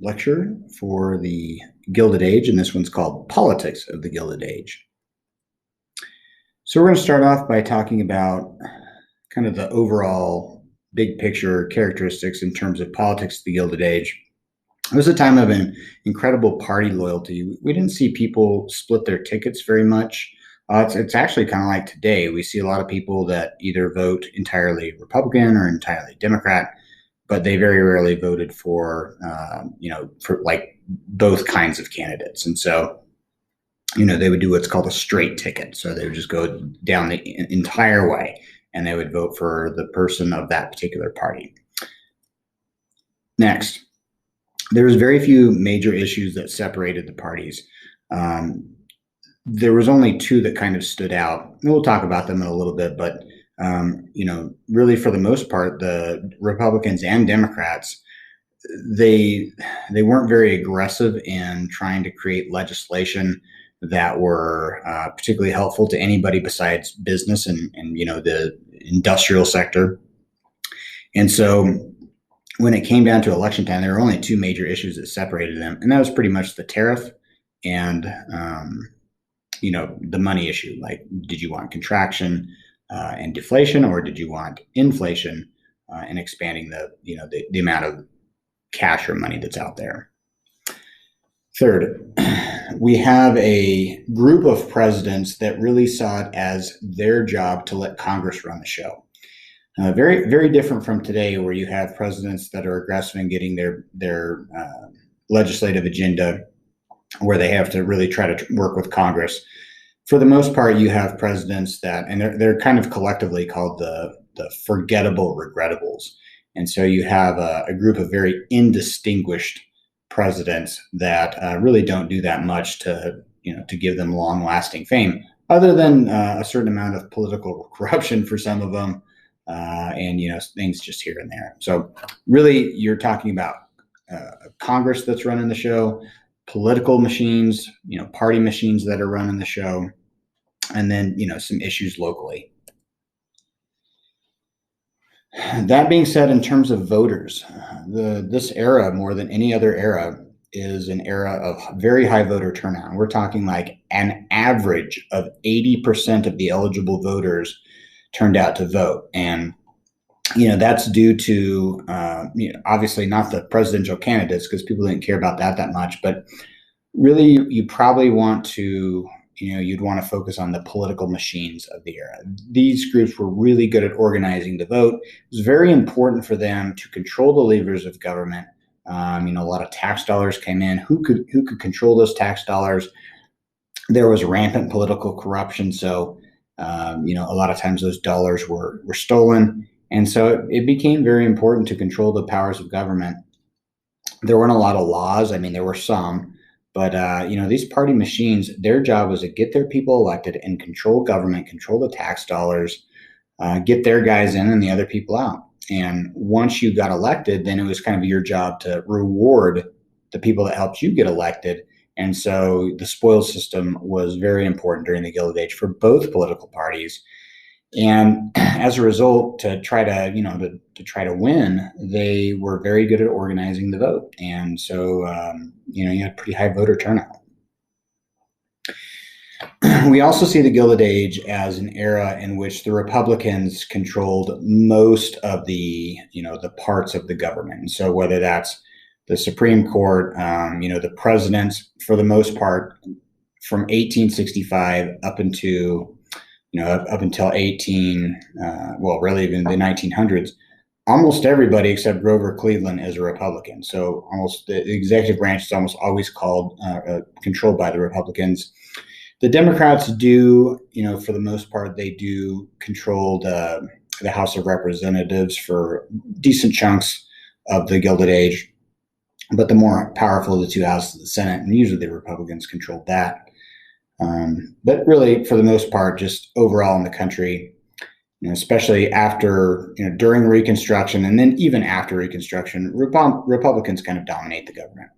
lecture for the Gilded Age, and this one's called Politics of the Gilded Age. So we're going to start off by talking about kind of the overall big picture characteristics in terms of politics of the Gilded Age. It was a time of an incredible party loyalty. We didn't see people split their tickets very much. It's actually kind of like today. We see a lot of people that either vote entirely Republican or entirely Democrat, but they very rarely voted for, for like both kinds of candidates. And so, they would do what's called a straight ticket. So they would just go down the entire way and they would vote for the person of that particular party. Next, there was very few major issues that separated the parties. There was only two that kind of stood out. And we'll talk about them in a little bit, but really for the most part, the Republicans and Democrats, they weren't very aggressive in trying to create legislation that were particularly helpful to anybody besides business and the industrial sector. And so when it came down to election time, there were only two major issues that separated them, and that was pretty much the tariff and the money issue. Like, did you want contraction and deflation, or did you want inflation and expanding the amount of cash or money that's out there? Third, we have a group of presidents that really saw it as their job to let Congress run the show. Very, very different from today, where you have presidents that are aggressive in getting their legislative agenda, where they have to really try to work with Congress. For the most part, you have presidents that, and they're kind of collectively called the forgettable regretables. And so you have a group of very indistinguished presidents that really don't do that much to give them long-lasting fame, other than a certain amount of political corruption for some of them, and things just here and there. So really, you're talking about Congress that's running the show, political machines, party machines that are running the show, and then some issues locally. That being said, in terms of voters, this era, more than any other era, is an era of very high voter turnout. We're talking like an average of 80% of the eligible voters turned out to vote. And, that's due to, obviously not the presidential candidates, because people didn't care about that much, but really you probably want to, you'd want to focus on the political machines of the era. These groups were really good at organizing the vote. It was very important for them to control the levers of government. A lot of tax dollars came in. Who could control those tax dollars? There was rampant political corruption. So, a lot of times those dollars were stolen. And so it became very important to control the powers of government. There weren't a lot of laws. I mean, there were some. But, these party machines, their job was to get their people elected and control government, control the tax dollars, get their guys in and the other people out. And once you got elected, then it was kind of your job to reward the people that helped you get elected. And so the spoils system was very important during the Gilded Age for both political parties. And as a result, to try to win, they were very good at organizing the vote. And so, you had pretty high voter turnout. We also see the Gilded Age as an era in which the Republicans controlled most of the parts of the government. And so whether that's the Supreme Court, the presidents, for the most part, from 1865 up until really even the 1900s, almost everybody except Grover Cleveland is a Republican. So almost the executive branch is almost always controlled by the Republicans. The Democrats do, for the most part, they do control the House of Representatives for decent chunks of the Gilded Age. But the more powerful of the two houses of the Senate, and usually the Republicans controlled that. But really, for the most part, just overall in the country, especially after, during Reconstruction, and then even after Reconstruction, Republicans kind of dominate the government.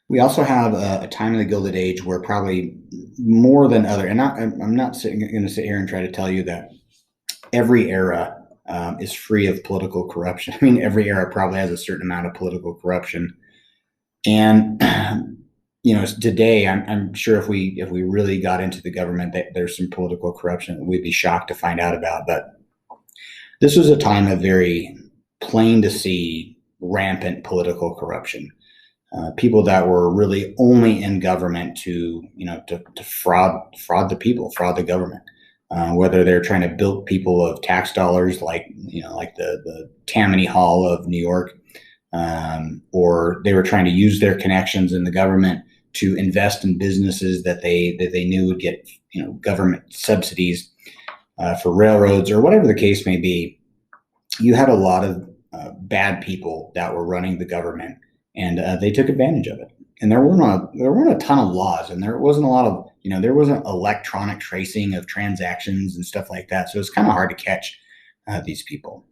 We also have a time in the Gilded Age where probably more than other, and I'm not going to sit here and try to tell you that every era is free of political corruption. I mean, every era probably has a certain amount of political corruption. And today, I'm sure if we really got into the government, that there's some political corruption that we'd be shocked to find out about. But this was a time of very plain to see rampant political corruption. People that were really only in government to fraud the people, fraud the government. Whether they're trying to bilk people of tax dollars, like the Tammany Hall of New York, or they were trying to use their connections in the government to invest in businesses that they knew would get government subsidies for railroads or whatever the case may be. You had a lot of bad people that were running the government, and they took advantage of it. And there weren't a ton of laws, and there wasn't a lot of there wasn't electronic tracing of transactions and stuff like that. So it's kind of hard to catch these people.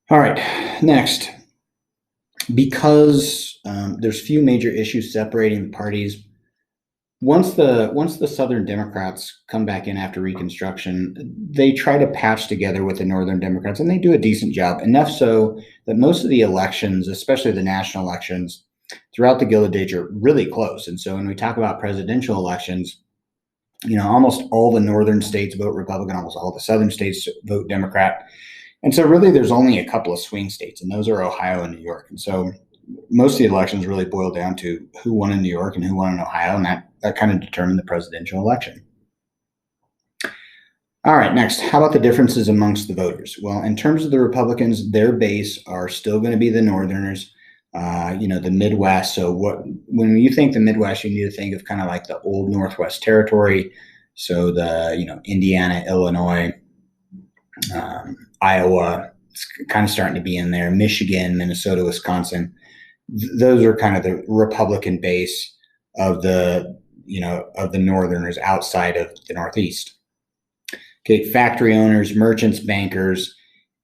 All right, next, because there's few major issues separating the parties. Once the Southern Democrats come back in after Reconstruction, they try to patch together with the Northern Democrats, and they do a decent job, enough so that most of the elections, especially the national elections, throughout the Gilded Age are really close. And so when we talk about presidential elections, almost all the northern states vote Republican, almost all the southern states vote Democrat. And so really there's only a couple of swing states, and those are Ohio and New York. And so most of the elections really boil down to who won in New York and who won in Ohio, and that kind of determined the presidential election. All right, next, how about the differences amongst the voters? Well, in terms of the Republicans, their base are still going to be the Northerners, the Midwest. So when you think the Midwest, you need to think of kind of like the old Northwest Territory. So the, Indiana, Illinois, Iowa, it's kind of starting to be in there, Michigan, Minnesota, Wisconsin. Those are kind of the Republican base of the Northerners outside of the Northeast. Okay, factory owners, merchants, bankers,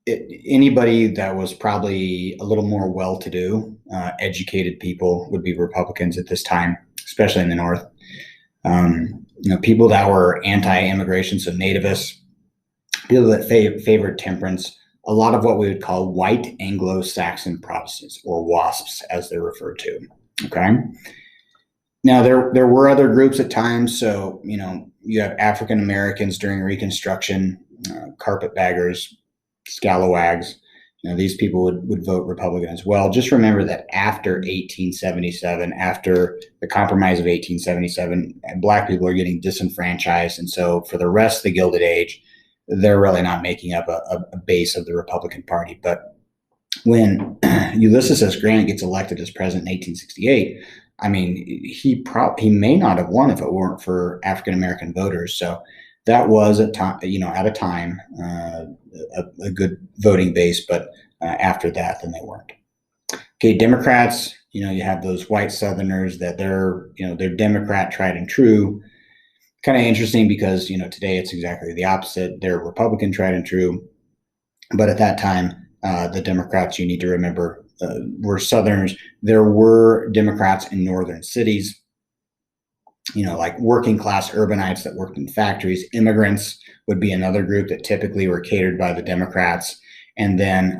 anybody that was probably a little more well-to-do, educated people would be Republicans at this time, especially in the North. People that were anti-immigration, so nativists, people that favored temperance, a lot of what we would call white Anglo-Saxon Protestants, or WASPs as they're referred to. Okay. Now there were other groups at times. So you have African Americans during Reconstruction, carpetbaggers, scalawags. These people would vote Republican as well. Just remember that after 1877, after the Compromise of 1877, Black people are getting disenfranchised, and so for the rest of the Gilded Age, they're really not making up a base of the Republican Party. But when Ulysses S. Grant gets elected as president in 1868, I mean, he may not have won if it weren't for African American voters. So that was at a time a good voting base, but after that, then they weren't. Okay, Democrats, you have those white Southerners that they're Democrat tried and true. Kind of interesting because, today it's exactly the opposite. They're Republican tried and true. But at that time, the Democrats, you need to remember, were Southerners. There were Democrats in northern cities, like working class urbanites that worked in factories. Immigrants would be another group that typically were catered by the Democrats. And then,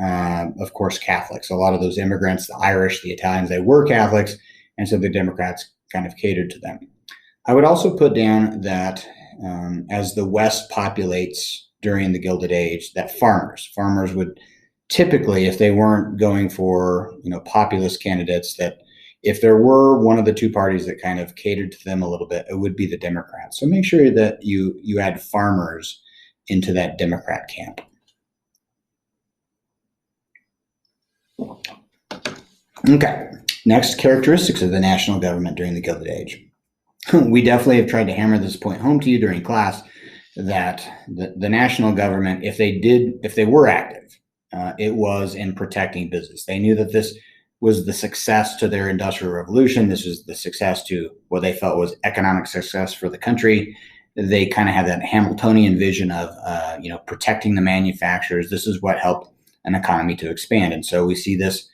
of course, Catholics. A lot of those immigrants, the Irish, the Italians, they were Catholics. And so the Democrats kind of catered to them. I would also put down that as the West populates during the Gilded Age, that farmers would typically, if they weren't going for populist candidates, that if there were one of the two parties that kind of catered to them a little bit, it would be the Democrats. So make sure that you add farmers into that Democrat camp. Okay, next, characteristics of the national government during the Gilded Age. We definitely have tried to hammer this point home to you during class that the national government, if they were active, it was in protecting business. They knew that this was the success to their industrial revolution. This was the success to what they felt was economic success for the country. They kind of had that Hamiltonian vision of, protecting the manufacturers. This is what helped an economy to expand. And so we see this,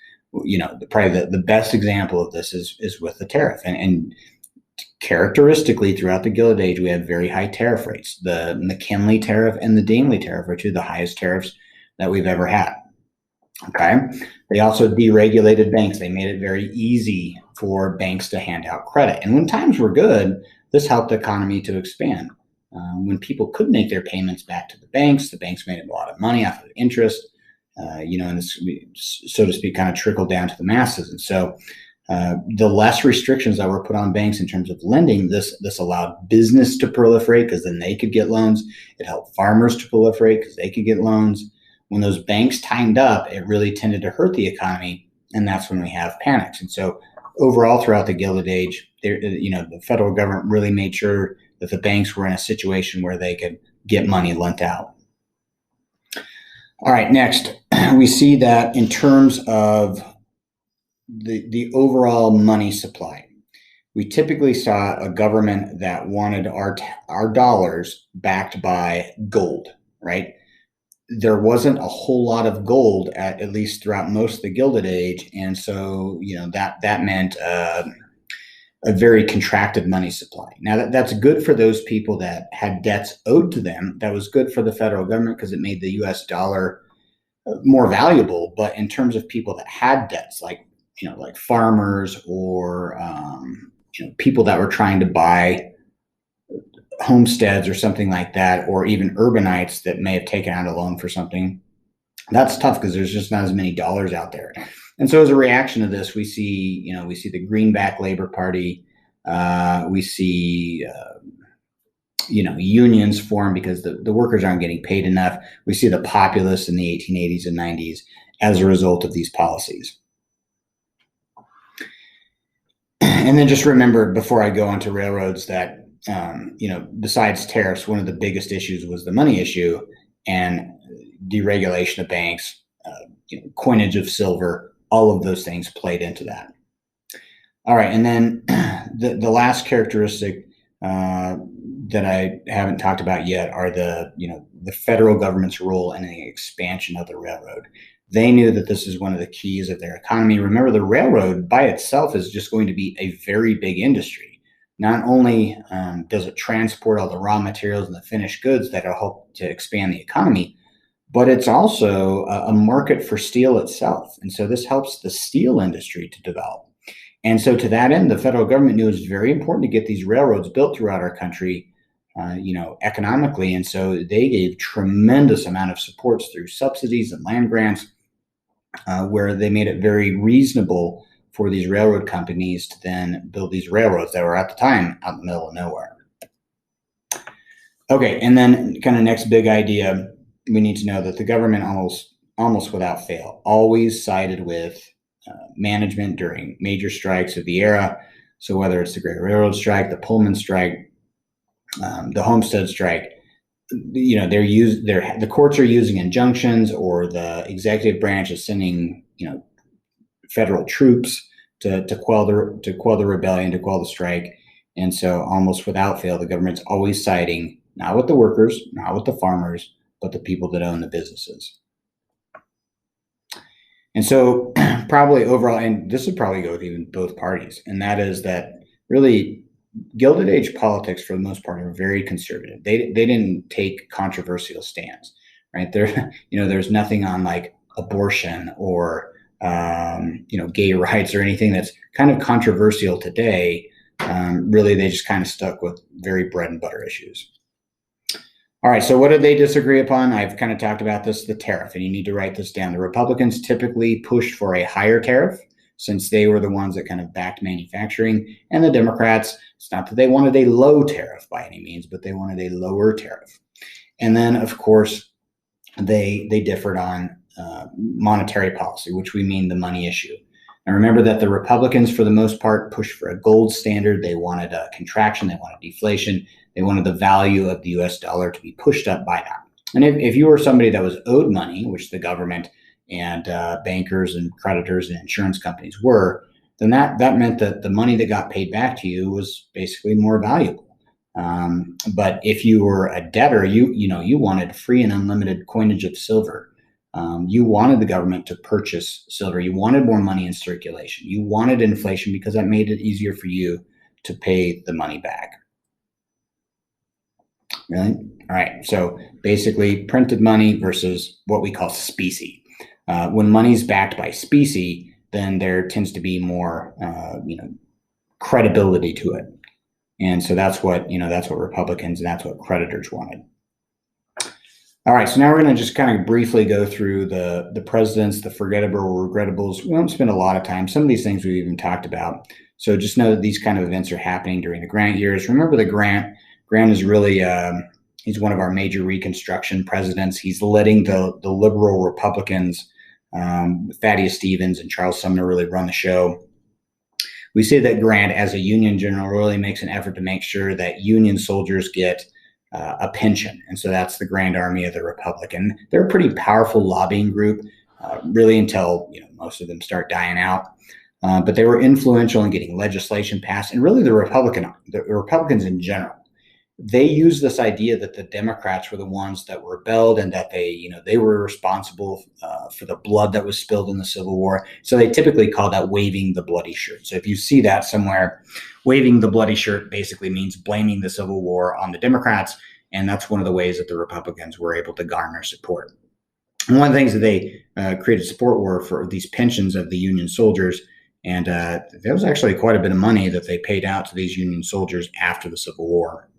probably the best example of this is with the tariff. And Characteristically, throughout the Gilded Age, we have very high tariff rates. The McKinley tariff and the Dingley tariff are two of the highest tariffs that we've ever had. Okay. They also deregulated banks. They made it very easy for banks to hand out credit. And when times were good, this helped the economy to expand. When people could make their payments back to the banks made a lot of money off of interest, and this, so to speak, kind of trickled down to the masses. And so the less restrictions that were put on banks in terms of lending, this allowed business to proliferate because then they could get loans. It helped farmers to proliferate because they could get loans. When those banks tightened up, it really tended to hurt the economy, and that's when we have panics. And so overall, throughout the Gilded Age, the federal government really made sure that the banks were in a situation where they could get money lent out. All right, next, we see that in terms of the overall money supply, we typically saw a government that wanted our dollars backed by gold, right? There wasn't a whole lot of gold at least throughout most of the Gilded Age, and so that meant a very contracted money supply. Now that's good for those people that had debts owed to them. That was good for the federal government because it made the U.S. dollar more valuable. But in terms of people that had debts, like farmers or people that were trying to buy homesteads or something like that, or even urbanites that may have taken out a loan for something, that's tough because there's just not as many dollars out there. And so as a reaction to this, we see the Greenback Labor Party, we see unions form because the workers aren't getting paid enough. We see the populists in the 1880s and 90s as a result of these policies. And then just remember, before I go on to railroads, that besides tariffs, one of the biggest issues was the money issue and deregulation of banks, coinage of silver. All of those things played into that. All right, and then the last characteristic that I haven't talked about yet are the federal government's role in the expansion of the railroad. They knew that this is one of the keys of their economy. Remember, the railroad by itself is just going to be a very big industry. Not only does it transport all the raw materials and the finished goods that will help to expand the economy, but it's also a market for steel itself. And so this helps the steel industry to develop. And so to that end, the federal government knew it was very important to get these railroads built throughout our country, economically. And so they gave tremendous amount of supports through subsidies and land grants, where they made it very reasonable for these railroad companies to then build these railroads that were at the time out in the middle of nowhere. Okay, and then kind of next big idea, we need to know that the government almost without fail always sided with management during major strikes of the era. So whether it's the Great Railroad Strike, the Pullman Strike, the Homestead Strike, the courts are using injunctions, or the executive branch is sending federal troops to quell the rebellion, to quell the strike. And so almost without fail, the government's always siding not with the workers, not with the farmers, but the people that own the businesses. And so probably overall, and this would probably go to even both parties, and that is that really Gilded Age politics for the most part are very conservative. They didn't take controversial stands, right? There's nothing on like abortion or gay rights or anything that's kind of controversial today. Really, they just kind of stuck with very bread and butter issues. All right, so what did they disagree upon? I've kind of talked about this, the tariff, and you need to write this down. The Republicans typically pushed for a higher tariff since they were the ones that kind of backed manufacturing. And the Democrats, it's not that they wanted a low tariff by any means, but they wanted a lower tariff. And then, of course, they differed on monetary policy, which we mean the money issue. And remember that the Republicans, for the most part, pushed for a gold standard. They wanted a contraction. They wanted deflation. They wanted the value of the U.S. dollar to be pushed up by that. And if you were somebody that was owed money, which the government and bankers and creditors and insurance companies were, then that meant that the money that got paid back to you was basically more valuable. But if you were a debtor, you wanted free and unlimited coinage of silver. You wanted the government to purchase silver. You wanted more money in circulation. You wanted inflation because that made it easier for you to pay the money back. Really? All right. So basically, printed money versus what we call specie. When money's backed by specie, then there tends to be more, credibility to it, and so that's what Republicans and that's what creditors wanted. All right. So now we're going to just kind of briefly go through the presidents, the forgettable or regrettables. We won't spend a lot of time. Some of these things we've even talked about. So just know that these kind of events are happening during the Grant years. Remember the Grant. Grant is really, he's one of our major Reconstruction presidents. He's letting the liberal Republicans, Thaddeus Stevens and Charles Sumner, really run the show. We say that Grant, as a Union general, really makes an effort to make sure that Union soldiers get a pension. And so that's the Grand Army of the Republic. And they're a pretty powerful lobbying group, really until most of them start dying out. But they were influential in getting legislation passed, and really the Republicans in general. They used this idea that the Democrats were the ones that rebelled and that they were responsible for the blood that was spilled in the Civil War. So they typically call that waving the bloody shirt. So if you see that somewhere, waving the bloody shirt basically means blaming the Civil War on the Democrats. And that's one of the ways that the Republicans were able to garner support. And one of the things that they created support were for these pensions of the Union soldiers. And there was actually quite a bit of money that they paid out to these Union soldiers after the Civil War.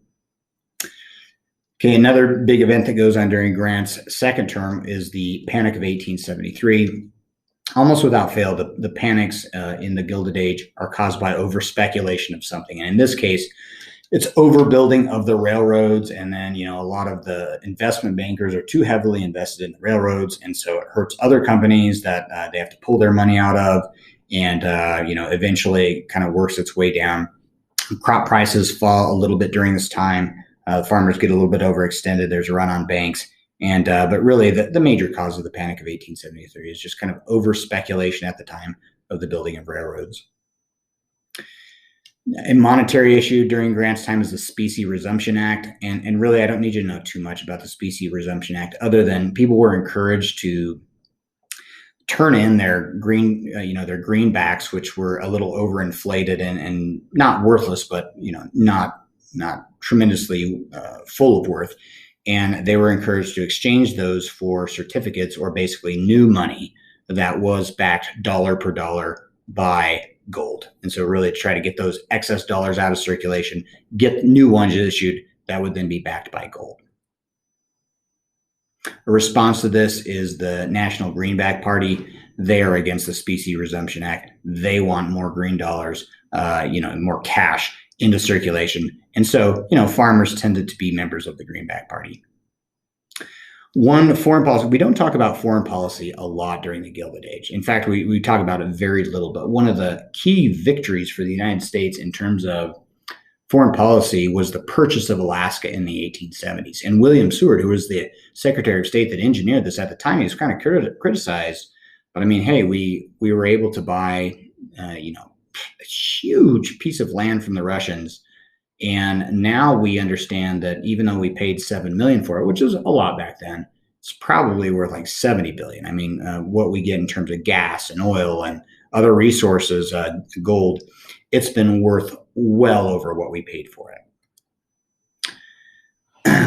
Okay, another big event that goes on during Grant's second term is the Panic of 1873. Almost without fail, the panics in the Gilded Age are caused by over-speculation of something. And in this case, it's overbuilding of the railroads. And then, a lot of the investment bankers are too heavily invested in the railroads. And so it hurts other companies that they have to pull their money out of. And, eventually it kind of works its way down. Crop prices fall a little bit during this time. Farmers get a little bit overextended. There's a run on banks. And but really, the major cause of the Panic of 1873 is just kind of over speculation at the time of the building of railroads. A monetary issue during Grant's time is the Specie Resumption Act. And really, I don't need you to know too much about the Specie Resumption Act, other than people were encouraged to turn in their their greenbacks, which were a little overinflated and not worthless, but not tremendously full of worth. And they were encouraged to exchange those for certificates, or basically new money that was backed dollar per dollar by gold. And so really try to get those excess dollars out of circulation, get new ones issued that would then be backed by gold. A response to this is the National Greenback Party. They are against the Specie Resumption Act. They want more green dollars, more cash into circulation. And so, farmers tended to be members of the Greenback Party. One, foreign policy. We don't talk about foreign policy a lot during the Gilded Age. In fact, we talk about it very little. But one of the key victories for the United States in terms of foreign policy was the purchase of Alaska in the 1870s. And William Seward, who was the Secretary of State that engineered this at the time, he was kind of criticized. But I mean, hey, we were able to buy, a huge piece of land from the Russians. And now we understand that even though we paid $7 million for it, which is a lot back then, it's probably worth like $70 billion. I mean, what we get in terms of gas and oil and other resources, gold, it's been worth well over what we paid for it.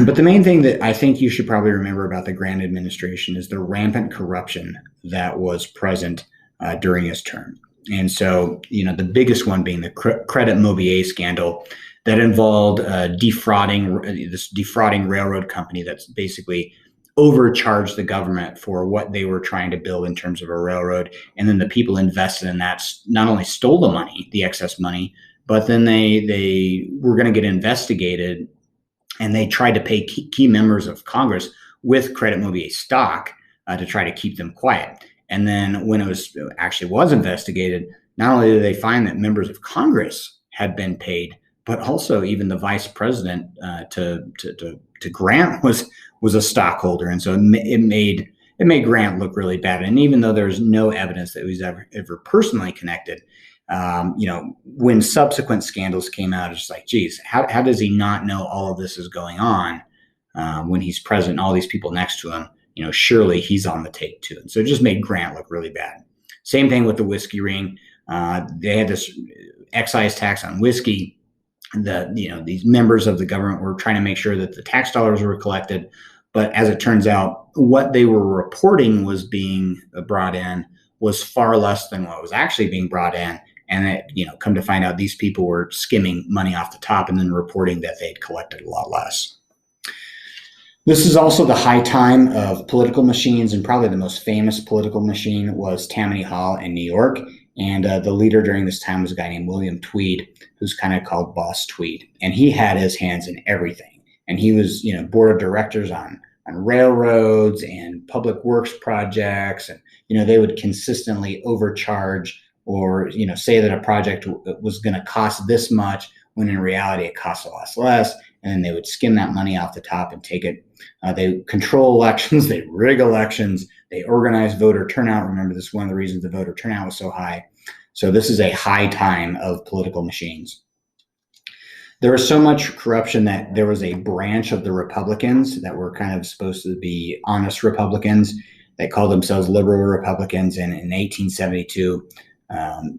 But the main thing that I think you should probably remember about the Grant administration is the rampant corruption that was present during his term. And so, the biggest one being the Credit Mobilier scandal that involved defrauding railroad company that's basically overcharged the government for what they were trying to build in terms of a railroad. And then the people invested in that not only stole the money, the excess money, but then they were going to get investigated, and they tried to pay key members of Congress with Credit Mobilier stock to try to keep them quiet. And then when it was investigated, not only did they find that members of Congress had been paid, but also even the vice president to Grant was a stockholder. And so it made Grant look really bad. And even though there's no evidence that he was ever personally connected, when subsequent scandals came out, it's like, geez, how does he not know all of this is going on when he's present and all these people next to him? Surely he's on the tape too. And so it just made Grant look really bad. Same thing with the whiskey ring. They had this excise tax on whiskey. these members of the government were trying to make sure that the tax dollars were collected. But as it turns out, what they were reporting was being brought in was far less than what was actually being brought in. And come to find out, these people were skimming money off the top and then reporting that they'd collected a lot less. This is also the high time of political machines, and probably the most famous political machine was Tammany Hall in New York. And the leader during this time was a guy named William Tweed, who's kind of called Boss Tweed. And he had his hands in everything. And he was, board of directors on railroads and public works projects. And, they would consistently overcharge or, say that a project was going to cost this much when in reality it costs a lot less. And then they would skim that money off the top and take it. They control elections, they rig elections, they organize voter turnout. Remember, this is one of the reasons the voter turnout was so high. So this is a high time of political machines. There was so much corruption that there was a branch of the Republicans that were kind of supposed to be honest Republicans that called themselves liberal Republicans. And in 1872,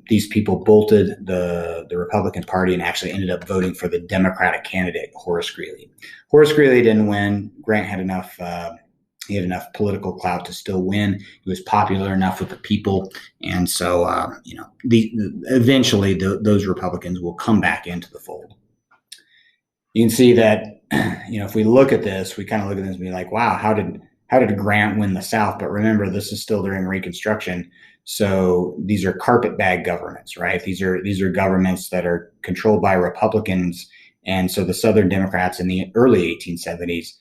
these people bolted the Republican Party and actually ended up voting for the Democratic candidate, Horace Greeley. Horace Greeley didn't win. Grant had enough. He had enough political clout to still win. He was popular enough with the people, and so eventually those Republicans will come back into the fold. You can see that if we look at this, we kind of look at this and be like, wow, how did Grant win the South? But remember, this is still during Reconstruction. So these are carpetbag governments, right? These are governments that are controlled by Republicans, and so the Southern Democrats in the early 1870s,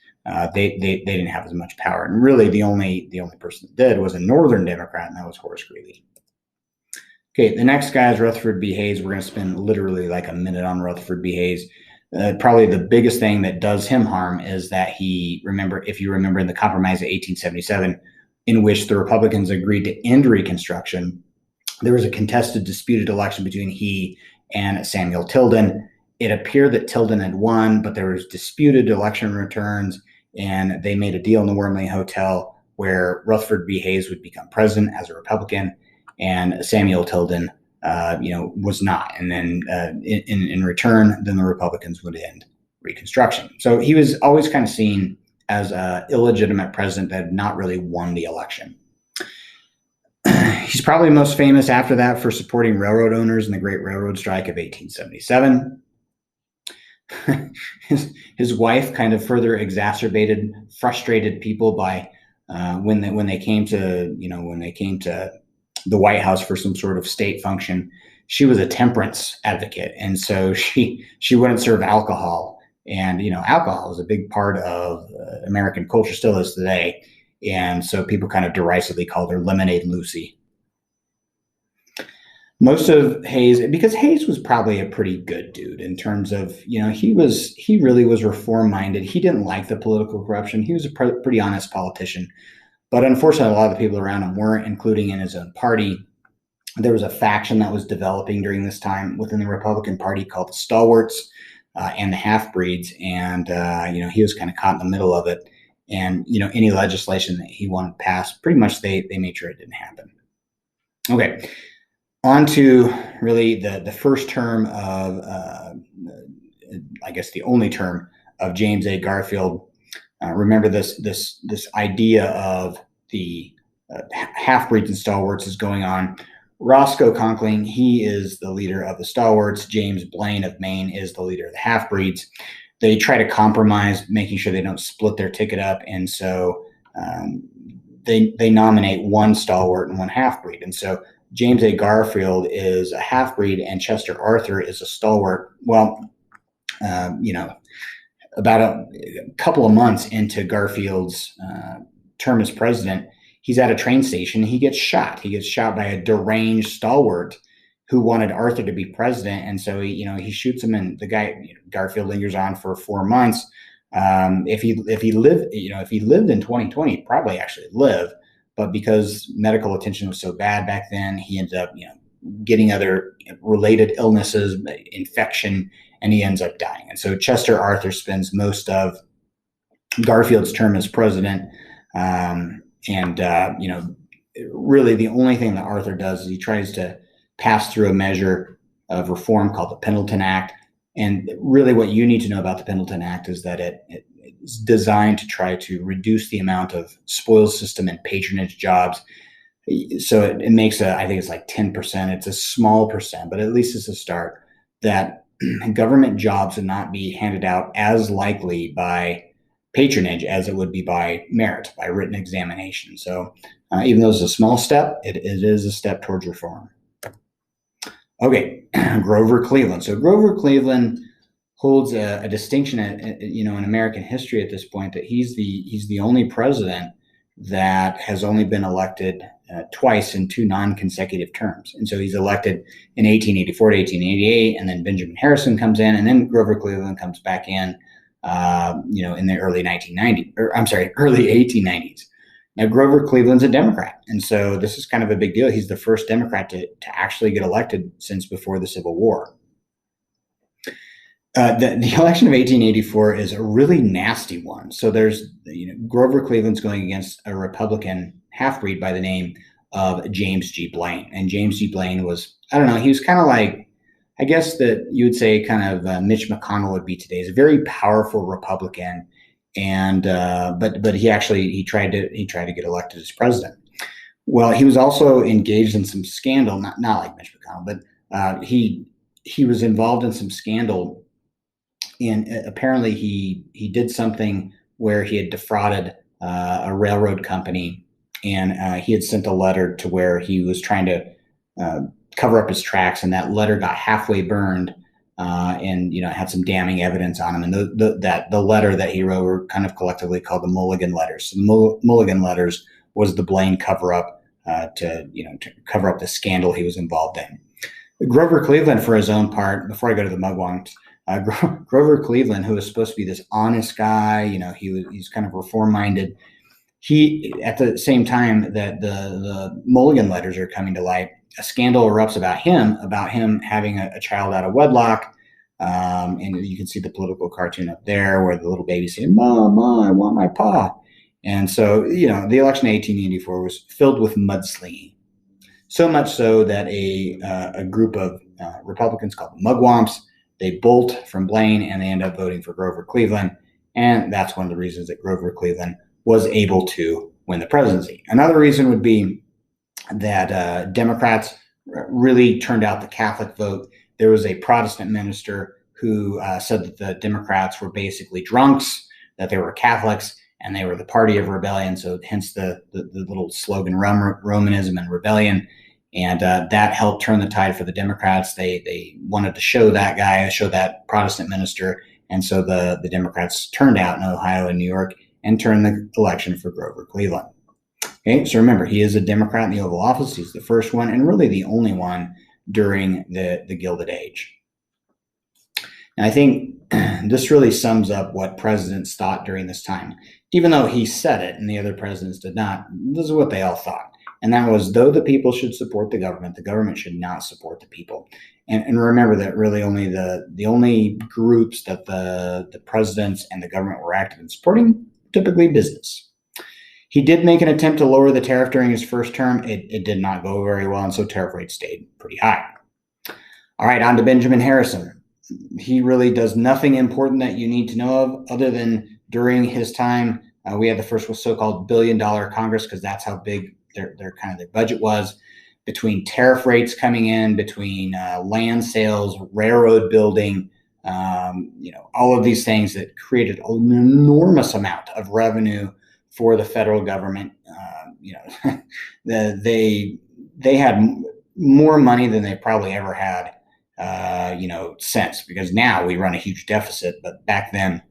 they didn't have as much power. And really, the only person that did was a Northern Democrat, and that was Horace Greeley. Okay, the next guy is Rutherford B. Hayes. We're going to spend literally like a minute on Rutherford B. Hayes. Probably the biggest thing that does him harm is that if you remember in the Compromise of 1877, in which the Republicans agreed to end Reconstruction, there was a contested, disputed election between he and Samuel Tilden. It appeared that Tilden had won, but there was disputed election returns, and they made a deal in the Wormley Hotel where Rutherford B. Hayes would become president as a Republican, and Samuel Tilden, was not. And then in return, then the Republicans would end Reconstruction. So he was always kind of seen as an illegitimate president that had not really won the election. He's probably most famous after that for supporting railroad owners in the Great Railroad Strike of 1877. His wife kind of further exacerbated, frustrated people by when they came to the White House for some sort of state function. She was a temperance advocate, and so she wouldn't serve alcohol. And alcohol is a big part of American culture, still is today. And so people kind of derisively called her Lemonade Lucy. Most of Hayes, because Hayes was probably a pretty good dude in terms of, he really was reform minded. He didn't like the political corruption. He was a pretty honest politician. But unfortunately, a lot of the people around him weren't, including in his own party. There was a faction that was developing during this time within the Republican Party called the Stalwarts and the Half-Breeds. And, he was kind of caught in the middle of it. And, any legislation that he wanted passed, pretty much they made sure it didn't happen. Okay. On to really the first term of, I guess the only term of James A. Garfield. Remember this idea of the half-breeds and stalwarts is going on. Roscoe Conkling, he is the leader of the stalwarts. James Blaine of Maine is the leader of the half-breeds. They try to compromise, making sure they don't split their ticket up, and so they nominate one stalwart and one half-breed. And so James A. Garfield is a half-breed and Chester Arthur is a stalwart. Well, about a couple of months into Garfield's term as president, he's at a train station. He gets shot. He gets shot by a deranged stalwart who wanted Arthur to be president. And so he shoots him, and the guy, Garfield, lingers on for 4 months. If he lived in 2020, he'd probably actually live. But because medical attention was so bad back then, he ended up, getting other related illnesses, infection, and he ends up dying. And so Chester Arthur spends most of Garfield's term as president. Really the only thing that Arthur does is he tries to pass through a measure of reform called the Pendleton Act. And really what you need to know about the Pendleton Act is that it's designed to try to reduce the amount of spoils system and patronage jobs. So it makes I think it's like 10%. It's a small percent, but at least it's a start, that government jobs would not be handed out as likely by patronage as it would be by merit, by written examination. So even though it's a small step, it is a step towards reform. Okay, Grover Cleveland. So Grover Cleveland holds a distinction, in American history at this point, that he's the only president that has only been elected twice in 2 non-consecutive terms. And so he's elected in 1884 to 1888, and then Benjamin Harrison comes in, and then Grover Cleveland comes back in, in the early 1890s. Now, Grover Cleveland's a Democrat, and so this is kind of a big deal. He's the first Democrat to actually get elected since before the Civil War. The election of 1884 is a really nasty one. So there's, Grover Cleveland's going against a Republican half-breed by the name of James G. Blaine. And James G. Blaine was, I don't know, he was kind of like, I guess that you would say kind of Mitch McConnell would be today. He's a very powerful Republican. And but he tried to get elected as president. Well, he was also engaged in some scandal, not like Mitch McConnell, but he was involved in some scandal. And apparently he did something where he had defrauded a railroad company, and he had sent a letter to where he was trying to cover up his tracks, and that letter got halfway burned, and had some damning evidence on him. And the letter that he wrote were kind of collectively called the Mulligan Letters. So the Mulligan Letters was the Blaine cover up to cover up the scandal he was involved in. Grover Cleveland, for his own part, before I go to the mugwumps, Grover Cleveland, who was supposed to be this honest guy, he's kind of reform-minded. He, at the same time that the Mulligan Letters are coming to light, a scandal erupts about him having a child out of wedlock. And you can see the political cartoon up there where the little baby's saying, "Mom, I want my pa." And so, the election of 1884 was filled with mudslinging. So much so that a group of Republicans called the Mugwumps, they bolt from Blaine and they end up voting for Grover Cleveland. And that's one of the reasons that Grover Cleveland was able to win the presidency. Another reason would be that Democrats really turned out the Catholic vote. There was a Protestant minister who said that the Democrats were basically drunks, that they were Catholics, and they were the party of rebellion. So hence the little slogan, Romanism and rebellion. And that helped turn the tide for the Democrats. They wanted to show that Protestant minister. And so the Democrats turned out in Ohio and New York and turned the election for Grover Cleveland. Okay, so remember, he is a Democrat in the Oval Office. He's the first one and really the only one during the Gilded Age. And I think this really sums up what presidents thought during this time. Even though he said it and the other presidents did not, this is what they all thought. And that was, though the people should support the government should not support the people. And remember that really only the only groups that the presidents and the government were active in supporting, typically business. He did make an attempt to lower the tariff during his first term. It did not go very well, and so tariff rates stayed pretty high. All right, on to Benjamin Harrison. He really does nothing important that you need to know of, other than during his time, we had the first so-called $1 billion Congress, because that's how big their budget was. Between tariff rates coming in, between land sales, railroad building, all of these things that created an enormous amount of revenue for the federal government. They had more money than they probably ever had, since, because now we run a huge deficit, but back then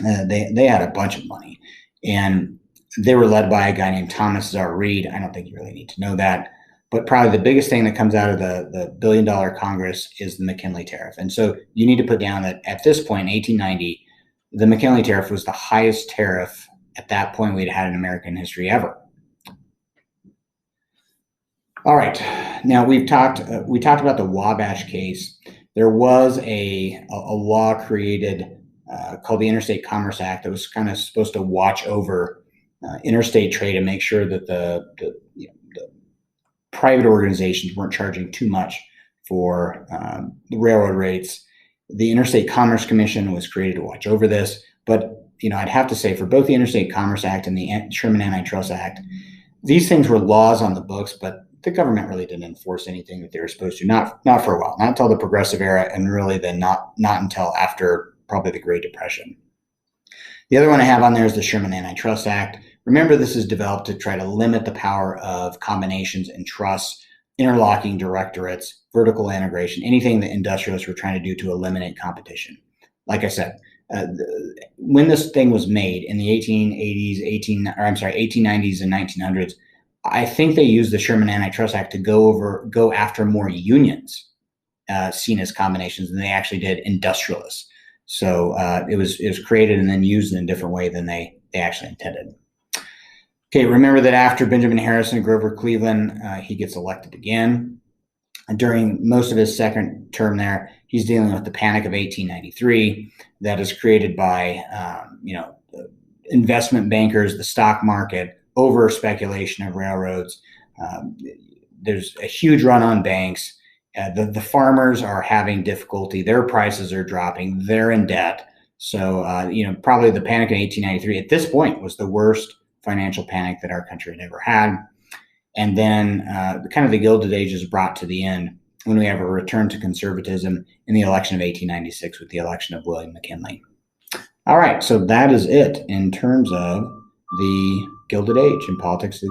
they had a bunch of money, and they were led by a guy named Thomas Czar Reed. I don't think you really need to know that, but probably the biggest thing that comes out of the $1 billion Congress is the McKinley tariff. And so you need to put down that at this point, in 1890, the McKinley tariff was the highest tariff at that point we'd had in American history ever. All right, now we talked about the Wabash case. There was a law created called the Interstate Commerce Act that was kind of supposed to watch over interstate trade and make sure that the private organizations weren't charging too much for the railroad rates. The Interstate Commerce Commission was created to watch over this. But, I'd have to say for both the Interstate Commerce Act and the Sherman Antitrust Act, these things were laws on the books, but the government really didn't enforce anything that they were supposed to. Not for a while, not until the Progressive Era, and really then not until after probably the Great Depression. The other one I have on there is the Sherman Antitrust Act. Remember, this is developed to try to limit the power of combinations and trusts, interlocking directorates, vertical integration, anything that industrialists were trying to do to eliminate competition. Like I said, when this thing was made in the 1890s and 1900s, I think they used the Sherman Antitrust Act to go after more unions seen as combinations than they actually did industrialists. So it was created and then used in a different way than they actually intended. Okay, remember that after Benjamin Harrison, Grover Cleveland, he gets elected again. During most of his second term there, he's dealing with the Panic of 1893 that is created by, investment bankers, the stock market, over speculation of railroads. There's a huge run on banks. The farmers are having difficulty. Their prices are dropping. They're in debt. So, probably the Panic of 1893 at this point was the worst financial panic that our country had ever had. And then the Gilded Age is brought to the end when we have a return to conservatism in the election of 1896 with the election of William McKinley. All right, so that is it in terms of the Gilded Age in politics.